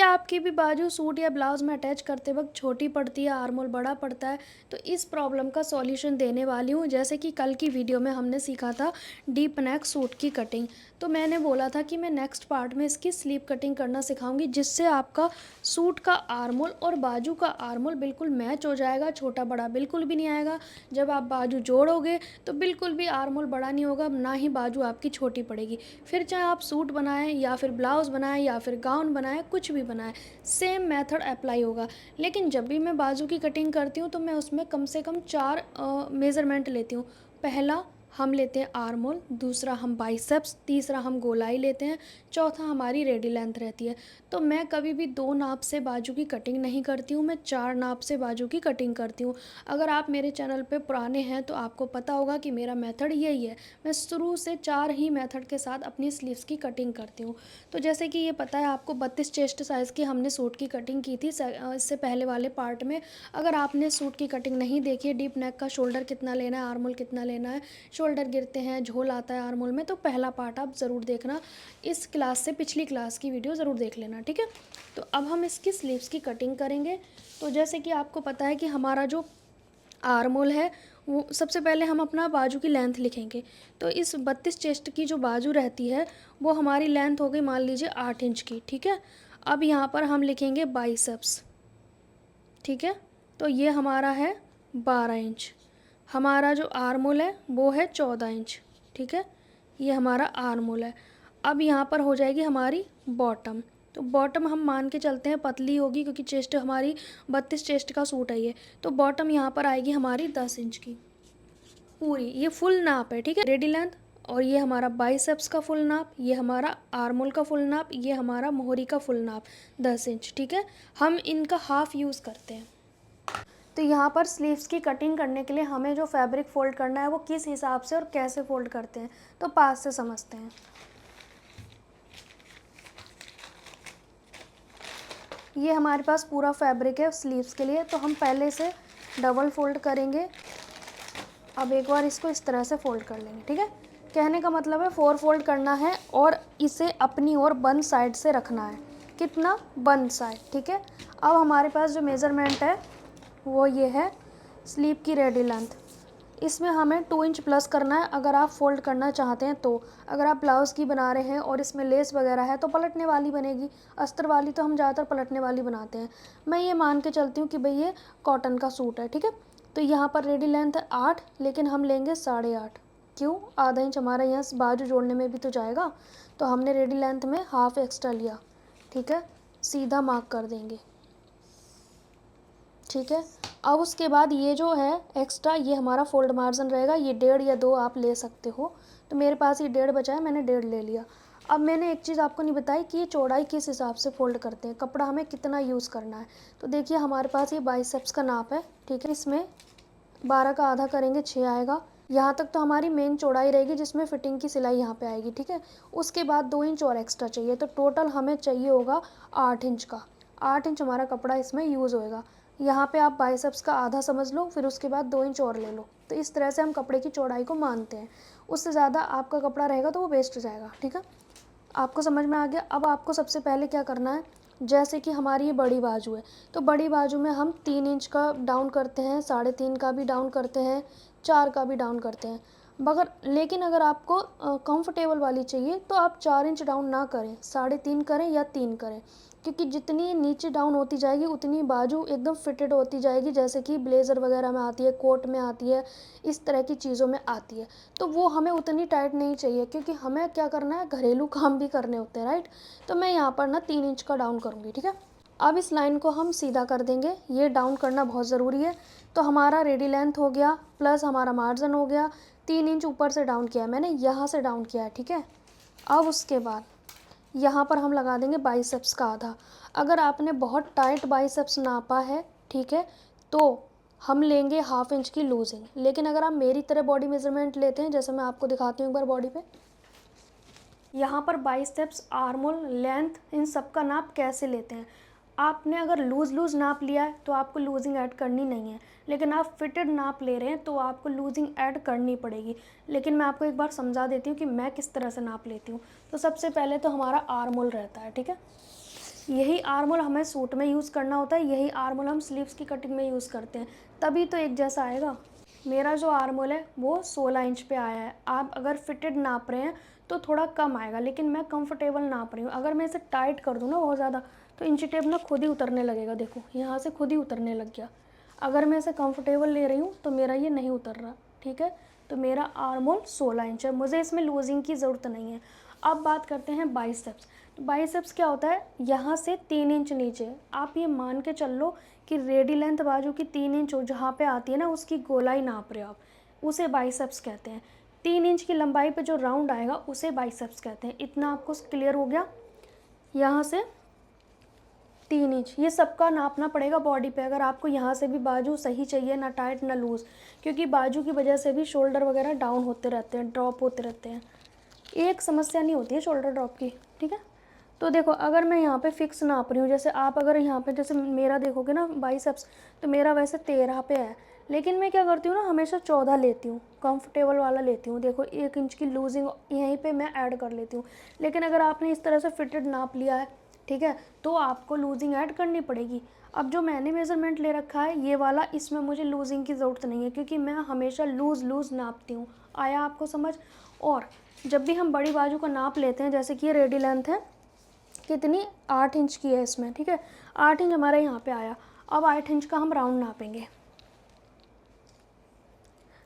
क्या आपकी भी बाजू सूट या ब्लाउज़ में अटैच करते वक्त छोटी पड़ती है, आर्म होल बड़ा पड़ता है? तो इस प्रॉब्लम का सॉल्यूशन देने वाली हूँ। जैसे कि कल की वीडियो में हमने सीखा था डीप नेक सूट की कटिंग, तो मैंने बोला था कि मैं नेक्स्ट पार्ट में इसकी स्लीव कटिंग करना सिखाऊंगी, जिससे आपका सूट का आर्म होल और बाजू का आर्म होल बिल्कुल मैच हो जाएगा, छोटा बड़ा बिल्कुल भी नहीं आएगा। जब आप बाजू जोड़ोगे तो बिल्कुल भी आर्म होल बड़ा नहीं होगा, ना ही बाजू आपकी छोटी पड़ेगी। फिर चाहे आप सूट बनाएं या फिर ब्लाउज़ बनाएं या फिर गाउन बनाएं, कुछ भी बनाएं, सेम मेथड अप्लाई होगा। लेकिन जब भी मैं बाजू की कटिंग करती हूँ तो मैं उसमें कम से कम 4 मेज़रमेंट लेती हूँ। पहला हम लेते हैं आर्म होल, दूसरा हम बाइसेप्स, तीसरा हम गोलाई लेते हैं, चौथा हमारी रेडी लेंथ रहती है। तो मैं कभी भी 2 नाप से बाजू की कटिंग नहीं करती हूँ, मैं 4 नाप से बाजू की कटिंग करती हूँ। अगर आप मेरे चैनल पे पुराने हैं तो आपको पता होगा कि मेरा मेथड यही है। मैं शुरू से 4 ही मेथड के साथ अपनी स्लीव्स की कटिंग करती हूँ। तो जैसे कि ये पता है आपको 32 चेस्ट साइज़ की हमने सूट की कटिंग की थी इससे पहले वाले पार्ट में। अगर आपने सूट की कटिंग नहीं देखी है, डीप नेक का शोल्डर कितना लेना है, आर्म होल कितना लेना है, शोल्डर गिरते हैं, झोल आता है आर्म होल में, तो पहला पार्ट आप ज़रूर देखना। इस क्लास से पिछली क्लास की वीडियो ज़रूर देख लेना, ठीक है। तो अब हम इसकी स्लीव्स की कटिंग करेंगे। तो जैसे कि आपको पता है कि हमारा जो आर्म होल है, वो सबसे पहले हम अपना बाजू की लेंथ लिखेंगे। तो इस 32 चेस्ट की जो बाजू रहती है वो हमारी लेंथ हो गई, मान लीजिए 8 इंच की, ठीक है। अब यहाँ पर हम लिखेंगे बाइसेप्स, ठीक है। तो ये हमारा है 12 इंच। हमारा जो आर्म होल है वो है 14 इंच, ठीक है। ये हमारा आर्म होल है। अब यहाँ पर हो जाएगी हमारी बॉटम। तो बॉटम हम मान के चलते हैं पतली होगी, क्योंकि चेस्ट हमारी 32 चेस्ट का सूट है ये। तो बॉटम यहाँ पर आएगी हमारी 10 इंच की पूरी। ये फुल नाप है, ठीक है, रेडी लेंथ। और ये हमारा बाइसेप्स का फुल नाप, ये हमारा आर्म होल का फुल नाप, ये हमारा मोहरी का फुल नाप 10 इंच, ठीक है। हम इनका हाफ यूज़ करते हैं। तो यहाँ पर स्लीव्स की कटिंग करने के लिए हमें जो फैब्रिक फ़ोल्ड करना है वो किस हिसाब से और कैसे फ़ोल्ड करते हैं, तो पास से समझते हैं। ये हमारे पास पूरा फैब्रिक है स्लीव्स के लिए, तो हम पहले से डबल फ़ोल्ड करेंगे। अब एक बार इसको इस तरह से फ़ोल्ड कर लेंगे, ठीक है। कहने का मतलब है 4 फोल्ड करना है और इसे अपनी ओर बंद साइड से रखना है। कितना? बंद साइड, ठीक है। अब हमारे पास जो मेज़रमेंट है वो ये है स्लीव की रेडी लेंथ। इसमें हमें 2 इंच प्लस करना है अगर आप फ़ोल्ड करना चाहते हैं तो। अगर आप ब्लाउज़ की बना रहे हैं और इसमें लेस वगैरह है तो पलटने वाली बनेगी, अस्तर वाली तो हम ज़्यादातर पलटने वाली बनाते हैं। मैं ये मान के चलती हूँ कि भाई ये कॉटन का सूट है, ठीक है। तो यहाँ पर रेडी लेंथ है 8, लेकिन हम लेंगे 8.5। क्यों? आधा इंच हमारा यहाँ बाजू जोड़ने में भी तो जाएगा, तो हमने रेडी लेंथ में हाफ एक्स्ट्रा लिया, ठीक है। सीधा मार्क कर देंगे, ठीक है। अब उसके बाद ये जो है एक्स्ट्रा, ये हमारा फोल्ड मार्जिन रहेगा, ये 1.5 या 2 आप ले सकते हो। तो मेरे पास ये 1.5 बचा है, मैंने 1.5 ले लिया। अब मैंने एक चीज़ आपको नहीं बताई कि ये चौड़ाई किस हिसाब से फ़ोल्ड करते हैं, कपड़ा हमें कितना यूज़ करना है। तो देखिए हमारे पास ये बाइसेप्स का नाप है, ठीक है। इसमें 12 का आधा करेंगे 6 आएगा। यहाँ तक तो हमारी मेन चौड़ाई रहेगी, जिसमें फिटिंग की सिलाई यहाँ पे आएगी, ठीक है। उसके बाद 2 इंच और एक्स्ट्रा चाहिए, तो टोटल हमें चाहिए होगा 8 इंच का। 8 इंच हमारा कपड़ा इसमें यूज़ होएगा। यहाँ पे आप बाइसेप्स का आधा समझ लो, फिर उसके बाद 2 इंच और ले लो। तो इस तरह से हम कपड़े की चौड़ाई को मानते हैं। उससे ज़्यादा आपका कपड़ा रहेगा तो वो वेस्ट जाएगा, ठीक है। आपको समझ में आ गया। अब आपको सबसे पहले क्या करना है, जैसे कि हमारी ये बड़ी बाजू है, तो बड़ी बाजू में हम 3 इंच का डाउन करते हैं, 3.5 का भी डाउन करते हैं, 4 का भी डाउन करते हैं। मगर लेकिन अगर आपको कंफर्टेबल वाली चाहिए तो आप 4 इंच डाउन ना करें, 3.5 करें या 3 करें, क्योंकि जितनी नीचे डाउन होती जाएगी उतनी बाजू एकदम फिटेड होती जाएगी, जैसे कि ब्लेज़र वगैरह में आती है, कोट में आती है, इस तरह की चीज़ों में आती है। तो वो हमें उतनी टाइट नहीं चाहिए, क्योंकि हमें क्या करना है, घरेलू काम भी करने होते हैं, राइट। तो मैं यहाँ पर ना 3 इंच का डाउन करूँगी, ठीक है। अब इस लाइन को हम सीधा कर देंगे, ये डाउन करना बहुत ज़रूरी है। तो हमारा रेडी लेंथ हो गया प्लस हमारा मार्जिन हो गया, 3 इंच ऊपर से डाउन किया है मैंने, यहाँ से डाउन किया है, ठीक है। अब उसके बाद यहाँ पर हम लगा देंगे बाइसेप्स का आधा। अगर आपने बहुत टाइट बाइसेप्स नापा है, ठीक है, तो हम लेंगे हाफ इंच की लूजिंग। लेकिन अगर आप मेरी तरह बॉडी मेजरमेंट लेते हैं, जैसे मैं आपको दिखाती हूँ एक बार बॉडी पे, यहाँ पर बाइसेप्स, आर्म होल, लेंथ, इन सब का नाप कैसे लेते हैं। आपने अगर लूज़ नाप लिया है तो आपको लूजिंग ऐड करनी नहीं है, लेकिन आप फिटेड नाप ले रहे हैं तो आपको लूजिंग ऐड करनी पड़ेगी। लेकिन मैं आपको एक बार समझा देती हूँ कि मैं किस तरह से नाप लेती हूँ। तो सबसे पहले तो हमारा आर्म होल रहता है, ठीक है। यही आर्मोल हमें सूट में यूज़ करना होता है, यही आर्मोल हम स्लीव्स की कटिंग में यूज़ करते हैं, तभी तो एक जैसा आएगा। मेरा जो आर्मोल है वो 16 इंच पे आया है। आप अगर फिटेड नाप रहे हैं तो थोड़ा कम आएगा, लेकिन मैं कंफर्टेबल नाप रही हूँ। अगर मैं इसे टाइट कर दूँ ना बहुत ज़्यादा, तो इंची टेप ना खुद ही उतरने लगेगा। देखो यहाँ से खुद ही उतरने लग गया। अगर मैं इसे कंफर्टेबल ले रही हूँ तो मेरा ये नहीं उतर रहा, ठीक है। तो मेरा आर्मोल 16 इंच है, मुझे इसमें लूजिंग की ज़रूरत नहीं है। अब बात करते हैं बाइसेप्स। तो बाइसेप्स क्या होता है, यहाँ से 3 इंच नीचे आप ये मान के चल लो कि रेडी लेंथ बाजू की 3 इंच जहाँ पे आती है ना, उसकी गोलाई नाप रहे हो आप, उसे बाइसेप्स कहते हैं। 3 इंच की लंबाई पे जो राउंड आएगा उसे बाइसेप्स कहते हैं। इतना आपको क्लियर हो गया। यहाँ से 3 इंच ये सबका नापना पड़ेगा बॉडी पे, अगर आपको यहाँ से भी बाजू सही चाहिए, ना टाइट ना लूज़, क्योंकि बाजू की वजह से भी शोल्डर वगैरह डाउन होते रहते हैं, ड्रॉप होते रहते हैं। एक समस्या नहीं होती है शोल्डर ड्रॉप की, ठीक है। तो देखो अगर मैं यहाँ पे फिक्स नाप रही हूँ, जैसे आप अगर यहाँ पे जैसे मेरा देखोगे ना बाइसेप्स, तो मेरा वैसे 13 पे है, लेकिन मैं क्या करती हूँ ना, हमेशा 14 लेती हूँ, कंफर्टेबल वाला लेती हूँ। देखो 1 इंच की लूजिंग यहीं पे मैं ऐड कर लेती हूँ। लेकिन अगर आपने इस तरह से फिटेड नाप लिया है, ठीक है, तो आपको लूजिंग ऐड करनी पड़ेगी। अब जो मैंने मेज़रमेंट ले रखा है ये वाला, इसमें मुझे लूजिंग की ज़रूरत नहीं है, क्योंकि मैं हमेशा लूज़ नापती हूँ। आया आपको समझ। और जब भी हम बड़ी बाजू का नाप लेते हैं, जैसे कि ये रेडी लेंथ है कितनी, 8 इंच की है इसमें, ठीक है, 8 इंच हमारा यहाँ पे आया। अब 8 इंच का हम राउंड नापेंगे,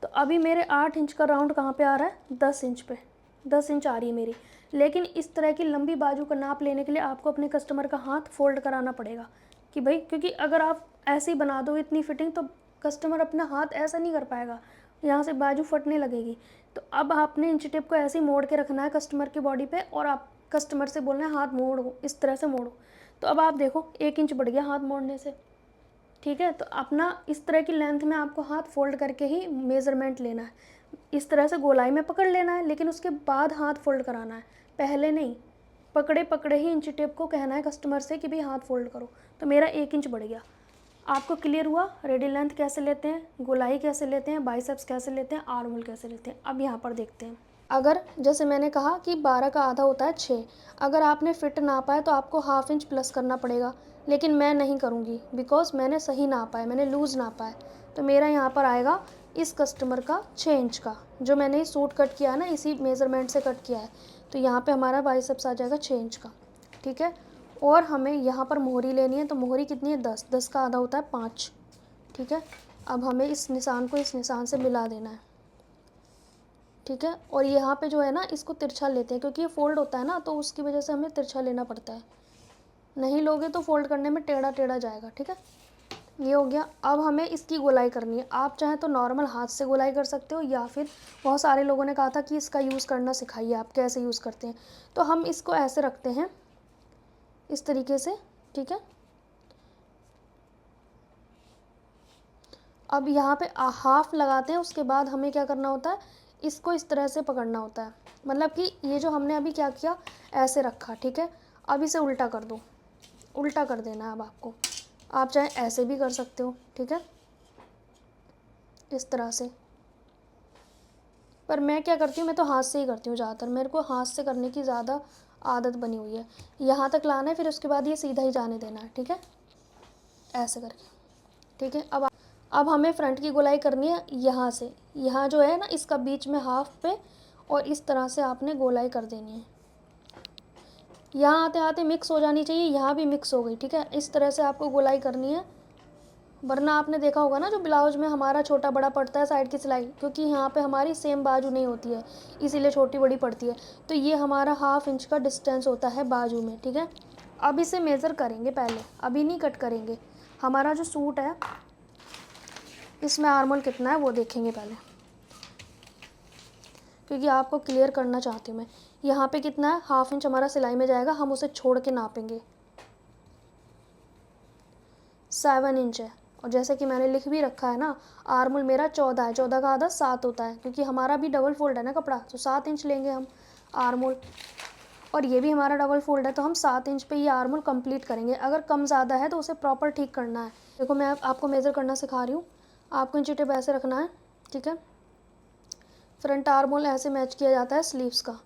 तो अभी मेरे 8 इंच का राउंड कहाँ पे आ रहा है, 10 इंच पे, 10 इंच आ रही है मेरी। लेकिन इस तरह की लंबी बाजू का नाप लेने के लिए आपको अपने कस्टमर का हाथ फोल्ड कराना पड़ेगा कि भाई, क्योंकि अगर आप ऐसे ही बना दो इतनी फिटिंग, तो कस्टमर अपना हाथ ऐसा नहीं कर पाएगा, यहाँ से बाजू फटने लगेगी। तो अब आपने इंच टेप को ऐसे ही मोड़ के रखना है कस्टमर की बॉडी पे, और आप कस्टमर से बोलना है हाथ मोड़ो, इस तरह से मोड़ो। तो अब आप देखो 1 इंच बढ़ गया हाथ मोड़ने से, ठीक है। तो अपना इस तरह की लेंथ में आपको हाथ फोल्ड करके ही मेज़रमेंट लेना है। इस तरह से गोलाई में पकड़ लेना है, लेकिन उसके बाद हाथ फोल्ड कराना है, पहले नहीं। पकड़े पकड़े ही इंच टेप को कहना है कस्टमर से कि भाई हाथ फोल्ड करो। तो मेरा 1 इंच बढ़ गया। आपको क्लियर हुआ रेडी लेंथ कैसे लेते हैं, गोलाई कैसे लेते हैं, बाइसेप्स कैसे लेते हैं, आर्मोल कैसे लेते हैं। अब यहाँ पर देखते हैं। अगर जैसे मैंने कहा कि 12 का आधा होता है 6, अगर आपने फिट नापा है तो आपको हाफ इंच प्लस करना पड़ेगा, लेकिन मैं नहीं करूँगी, बिकॉज मैंने सही नापा है, मैंने लूज़ नापा है। तो मेरा यहाँ पर आएगा इस कस्टमर का 6 इंच का, जो मैंने सूट कट किया है ना, इसी मेज़रमेंट से कट किया है। तो यहाँ पे हमारा बाइसेप्स आ जाएगा 6 इंच का, ठीक है। और हमें यहाँ पर मोहरी लेनी है, तो मोहरी कितनी है, 10, 10 का आधा होता है 5, ठीक है। अब हमें इस निशान को इस निशान से मिला देना है, ठीक है। और यहाँ पे जो है ना, इसको तिरछा लेते हैं, क्योंकि ये फोल्ड होता है ना, तो उसकी वजह से हमें तिरछा लेना पड़ता है। नहीं लोगे तो फोल्ड करने में टेढ़ा टेढ़ा जाएगा, ठीक है। ये हो गया। अब हमें इसकी गोलाई करनी है। आप चाहें तो नॉर्मल हाथ से गोलाई कर सकते हो, या फिर बहुत सारे लोगों ने कहा था कि इसका यूज़ करना सिखाइए, आप कैसे यूज़ करते हैं। तो हम इसको ऐसे रखते हैं, इस तरीके से, ठीक है। अब यहाँ पे हाफ लगाते हैं, उसके बाद हमें क्या करना होता है, इसको इस तरह से पकड़ना होता है। मतलब कि ये जो हमने अभी क्या किया, ऐसे रखा, ठीक है। अब इसे उल्टा कर दो, उल्टा कर देना है अब आपको। आप चाहे ऐसे भी कर सकते हो, ठीक है, इस तरह से। पर मैं क्या करती हूँ, मैं तो हाथ से ही करती हूँ ज़्यादातर, मेरे को हाथ से करने की ज़्यादा आदत बनी हुई है। यहाँ तक लाना है, फिर उसके बाद ये सीधा ही जाने देना है, ठीक है, ऐसे करके, ठीक है। अब हमें फ्रंट की गोलाई करनी है, यहाँ से, यहाँ जो है ना, इसका बीच में हाफ पे, और इस तरह से आपने गोलाई कर देनी है। यहाँ आते आते मिक्स हो जानी चाहिए, यहाँ भी मिक्स हो गई, ठीक है। इस तरह से आपको गोलाई करनी है, वरना आपने देखा होगा ना, जो ब्लाउज में हमारा छोटा बड़ा पड़ता है साइड की सिलाई, क्योंकि यहाँ पे हमारी सेम बाजू नहीं होती है, इसीलिए छोटी बड़ी पड़ती है। तो ये हमारा हाफ इंच का डिस्टेंस होता है बाजू में, ठीक है। अब इसे मेज़र करेंगे पहले, अभी नहीं कट करेंगे। हमारा जो सूट है इसमें आर्मोल कितना है वो देखेंगे पहले, क्योंकि आपको क्लियर करना चाहती हूँ मैं। यहाँ पे कितना है, हाफ इंच हमारा सिलाई में जाएगा, हम उसे छोड़ के नापेंगे। 7 इंच है, और जैसे कि मैंने लिख भी रखा है ना, आर्मोल मेरा 14 है, 14 का आधा 7 होता है, क्योंकि हमारा भी डबल फोल्ड है ना कपड़ा, तो 7 इंच लेंगे हम आर्मोल। और ये भी हमारा डबल फोल्ड है, तो हम 7 इंच पे ये आर्मोल कंप्लीट करेंगे। अगर कम ज़्यादा है तो उसे प्रॉपर ठीक करना है। देखो मैं आपको मेज़र करना सिखा रही हूँ। आपको इंची टेप ऐसे रखना है, ठीक है। फ्रंट आर्मोल ऐसे मैच किया जाता है स्लीव्स का।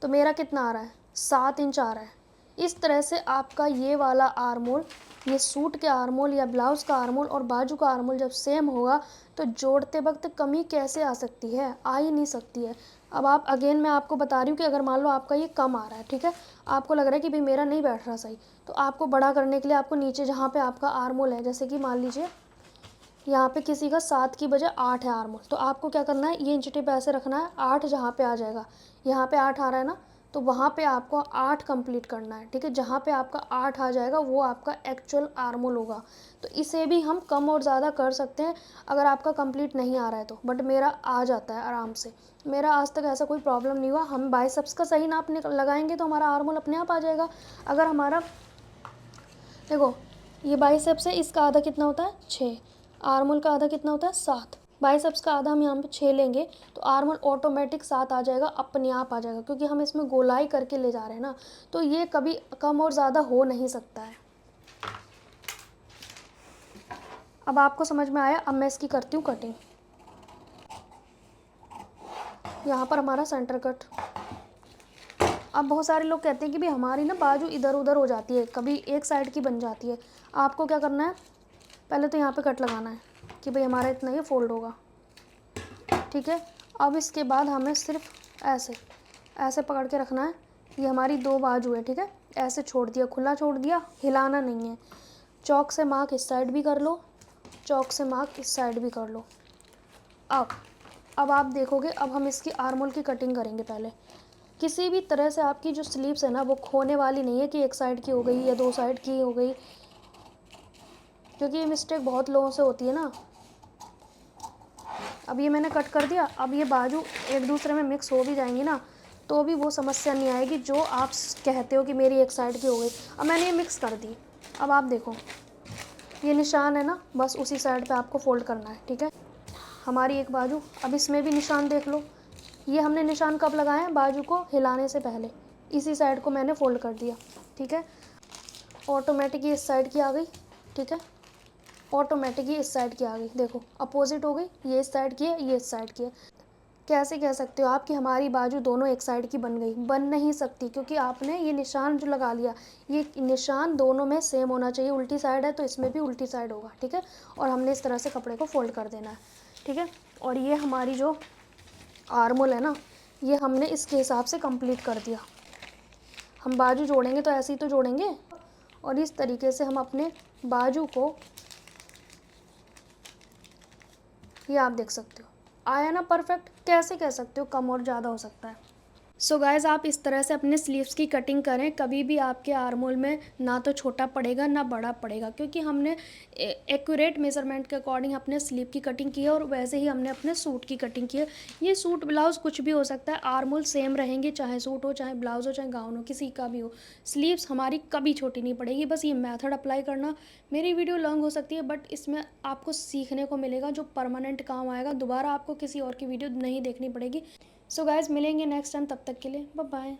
तो मेरा कितना आ रहा है, 7 इंच आ रहा है। इस तरह से आपका ये वाला आर्मोल, ये सूट के आर्मोल या ब्लाउज़ का आर्मोल और बाजू का आर्मोल जब सेम होगा तो जोड़ते वक्त कमी कैसे आ सकती है, आ ही नहीं सकती है। अब आप अगेन मैं आपको बता रही हूँ कि अगर मान लो आपका ये कम आ रहा है, ठीक है, आपको लग रहा है कि भाई मेरा नहीं बैठ रहा सही, तो आपको बड़ा करने के लिए आपको नीचे जहाँ पे आपका आर्मोल है, जैसे कि मान लीजिए यहाँ पे किसी का 7 की बजाय 8 है आर्मोल, तो आपको क्या करना है, ये इंच टेप ऐसे रखना है, 8 जहाँ पे आ जाएगा, यहाँ पे 8 आ रहा है ना, तो वहाँ पे आपको 8 कंप्लीट करना है, ठीक है। जहाँ पे आपका 8 आ जाएगा वो आपका एक्चुअल आर्मोल होगा। तो इसे भी हम कम और ज़्यादा कर सकते हैं अगर आपका कंप्लीट नहीं आ रहा है तो, बट मेरा आ जाता है आराम से। मेरा आज तक ऐसा कोई प्रॉब्लम नहीं हुआ। हम बाइसेप्स का सही नाप लगाएंगे तो हमारा आर्मोल अपने आप आ जाएगा। अगर हमारा देखो ये बाइसेप्स है, इसका आधा कितना होता है 6, आर्मोल का आधा कितना होता है 7, बाइसेप्स का आधा हम यहाँ पे 6 लेंगे तो आर्मोल ऑटोमेटिक 7 आ जाएगा, अपने आप आ जाएगा, क्योंकि हम इसमें गोलाई करके ले जा रहे हैं ना, तो ये कभी कम और ज़्यादा हो नहीं सकता है। अब आपको समझ में आया। अब मैं इसकी करती हूँ कटिंग। यहाँ पर हमारा सेंटर कट। अब बहुत सारे लोग कहते हैं कि भाई हमारी ना बाजू इधर उधर हो जाती है, कभी एक साइड की बन जाती है। आपको क्या करना है, पहले तो यहाँ पे कट लगाना है कि भाई हमारा इतना ये फोल्ड होगा, ठीक है। अब इसके बाद हमें सिर्फ ऐसे ऐसे पकड़ के रखना है। ये हमारी 2 बाजू है, ठीक है, ऐसे छोड़ दिया, खुला छोड़ दिया, हिलाना नहीं है। चौक से मार्क इस साइड भी कर लो, चौक से मार्क इस साइड भी कर लो। अब आप देखोगे, अब हम इसकी आर्मोल की कटिंग करेंगे। पहले किसी भी तरह से आपकी जो स्लीव्स है ना वो खोने वाली नहीं है कि एक साइड की हो गई या 2 साइड की हो गई, क्योंकि ये मिस्टेक बहुत लोगों से होती है ना। अब ये मैंने कट कर दिया। अब ये बाजू एक दूसरे में मिक्स हो भी जाएंगी ना तो भी वो समस्या नहीं आएगी जो आप कहते हो कि मेरी एक साइड की हो गई। अब मैंने ये मिक्स कर दी। अब आप देखो ये निशान है ना, बस उसी साइड पे आपको फोल्ड करना है, ठीक है। हमारी एक बाजू, अब इसमें भी निशान देख लो। ये हमने निशान कब लगाए हैं, बाजू को हिलाने से पहले। इसी साइड को मैंने फोल्ड कर दिया, ठीक है। ऑटोमेटिक ये इस साइड की आ गई, ठीक है, ऑटोमेटिक ये इस साइड की आ गई। देखो अपोजिट हो गई, ये इस साइड की है, ये इस साइड की है। कैसे कह सकते हो आप कि हमारी बाजू दोनों एक साइड की बन गई? बन नहीं सकती, क्योंकि आपने ये निशान जो लगा लिया, ये निशान दोनों में सेम होना चाहिए। उल्टी साइड है तो इसमें भी उल्टी साइड होगा, ठीक है। और हमने इस तरह से कपड़े को फोल्ड कर देना है, ठीक है। और ये हमारी जो आर्मोल है ना, ये हमने इसके हिसाब से कंप्लीट कर दिया। हम बाजू जोड़ेंगे तो ऐसे ही तो जोड़ेंगे, और इस तरीके से हम अपने बाजू को, ये आप देख सकते हो आया ना परफेक्ट। कैसे कह सकते हो कम और ज़्यादा हो सकता है? सो गाइज़ आप इस तरह से अपने स्लीव्स की कटिंग करें, कभी भी आपके आर्मोल में ना तो छोटा पड़ेगा ना बड़ा पड़ेगा, क्योंकि हमने एक्यूरेट मेज़रमेंट के अकॉर्डिंग अपने स्लीव की कटिंग की है और वैसे ही हमने अपने सूट की कटिंग की है। ये सूट ब्लाउज़ कुछ भी हो सकता है, आर्मोल सेम रहेंगे, चाहे सूट हो, चाहे ब्लाउज़ हो, चाहे गाउन हो, किसी का भी हो। स्लीव्स हमारी कभी छोटी नहीं पड़ेगी, बस ये मेथड अप्लाई करना। मेरी वीडियो लॉन्ग हो सकती है बट इसमें आपको सीखने को मिलेगा जो परमानेंट काम आएगा। दोबारा आपको किसी और की वीडियो नहीं देखनी पड़ेगी। सो गाइज़ मिलेंगे नेक्स्ट टाइम, तब तक के लिए बाय बाय।